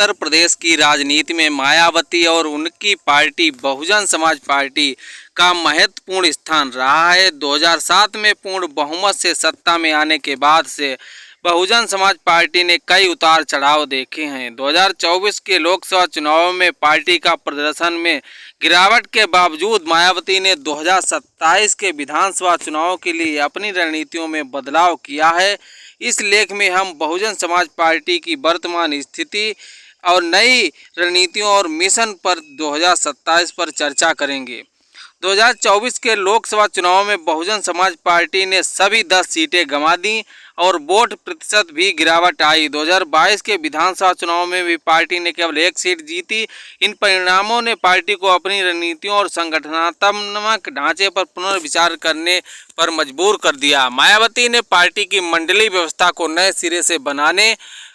उत्तर प्रदेश की राजनीति में मायावती और उनकी पार्टी बहुजन समाज पार्टी का महत्वपूर्ण स्थान रहा है। 2007 में पूर्ण बहुमत से सत्ता में आने के बाद से बहुजन समाज पार्टी ने कई उतार चढ़ाव देखे हैं। 2024 के लोकसभा चुनाव में पार्टी का प्रदर्शन में गिरावट के बावजूद मायावती ने 2027 के विधानसभा चुनाव के लिए अपनी रणनीतियों में बदलाव किया है। इस लेख में हम बहुजन समाज पार्टी की वर्तमान स्थिति और नई रणनीतियों और मिशन पर 2027 पर चर्चा करेंगे। 2024 के लोकसभा चुनाव में बहुजन समाज पार्टी ने सभी 10 सीटें गंवा दी और वोट प्रतिशत भी गिरावट आई। 2022 के विधानसभा चुनाव में भी पार्टी ने केवल 1 सीट जीती। इन परिणामों ने पार्टी को अपनी रणनीतियों और संगठनात्मक ढांचे पर पुनर्विचार करने पर मजबूर कर दिया। मायावती ने पार्टी की मंडलीय व्यवस्था को नए सिरे से बनाने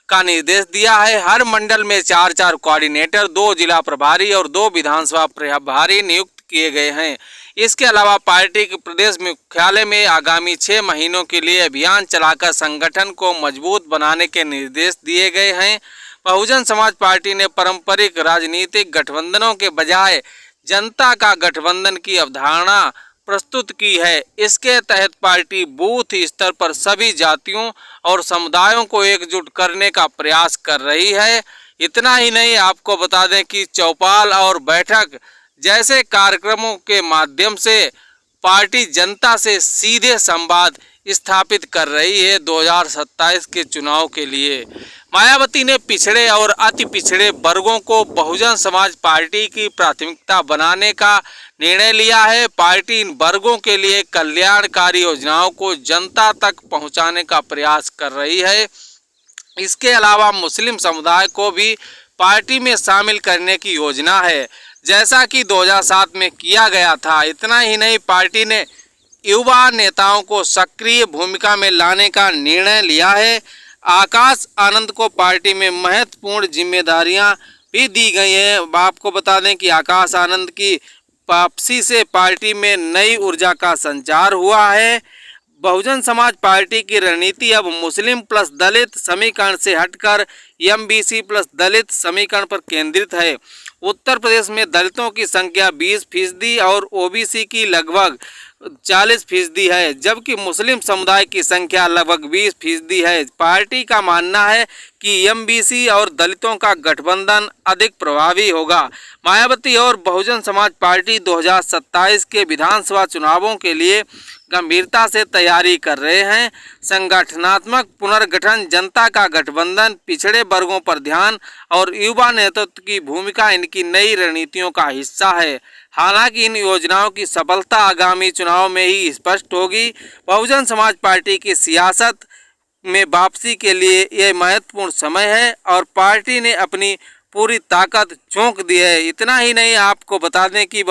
का निर्देश दिया है। हर मंडल में 4-4 कोऑर्डिनेटर, 2 जिला प्रभारी और 2 विधानसभा प्रभारी नियुक्त किए गए हैं। इसके अलावा पार्टी के प्रदेश मुख्यालय में आगामी 6 महीनों के लिए अभियान चलाकर संगठन को मजबूत बनाने के निर्देश दिए गए हैं। बहुजन समाज पार्टी ने पारंपरिक राजनीतिक गठबंधनों के बजाय जनता का गठबंधन की अवधारणा प्रस्तुत की है। इसके तहत पार्टी बूथ स्तर पर सभी जातियों और समुदायों को एकजुट करने का प्रयास कर रही है। इतना ही नहीं, आपको बता दें कि चौपाल और बैठक जैसे कार्यक्रमों के माध्यम से पार्टी जनता से सीधे संवाद स्थापित कर रही है। 2027 के चुनाव के लिए मायावती ने पिछड़े और अति पिछड़े वर्गों को बहुजन समाज पार्टी की प्राथमिकता बनाने का निर्णय लिया है। पार्टी इन वर्गों के लिए कल्याणकारी योजनाओं को जनता तक पहुंचाने का प्रयास कर रही है। इसके अलावा मुस्लिम समुदाय को भी पार्टी में शामिल करने की योजना है, जैसा कि 2007 में किया गया था। इतना ही नहीं, पार्टी ने युवा नेताओं को सक्रिय भूमिका में लाने का निर्णय लिया है। आकाश आनंद को पार्टी में महत्वपूर्ण जिम्मेदारियां भी दी गई हैं। आपको बता दें कि आकाश आनंद की वापसी से पार्टी में नई ऊर्जा का संचार हुआ है। बहुजन समाज पार्टी की रणनीति अब मुस्लिम प्लस दलित समीकरण से हटकर एमबीसी प्लस दलित समीकरण पर केंद्रित है। उत्तर प्रदेश में दलितों की संख्या 20% और ओबीसी की लगभग 40% है, जबकि मुस्लिम समुदाय की संख्या लगभग 20% है। पार्टी का मानना है कि एमबीसी और दलितों का गठबंधन अधिक प्रभावी होगा। मायावती और बहुजन समाज पार्टी 2027 के विधानसभा चुनावों के लिए गंभीरता से तैयारी कर रहे हैं। संगठनात्मक पुनर्गठन, जनता का गठबंधन, पिछड़े वर्गों पर ध्यान और युवा नेतृत्व की भूमिका इनकी नई रणनीतियों का हिस्सा है। हालांकि इन योजनाओं की सफलता आगामी चुनाव में ही स्पष्ट होगी। बहुजन समाज पार्टी की सियासत में वापसी के लिए यह महत्वपूर्ण समय है और पार्टी ने अपनी पूरी ताकत झोंक दी है। इतना ही नहीं, आपको बता दें कि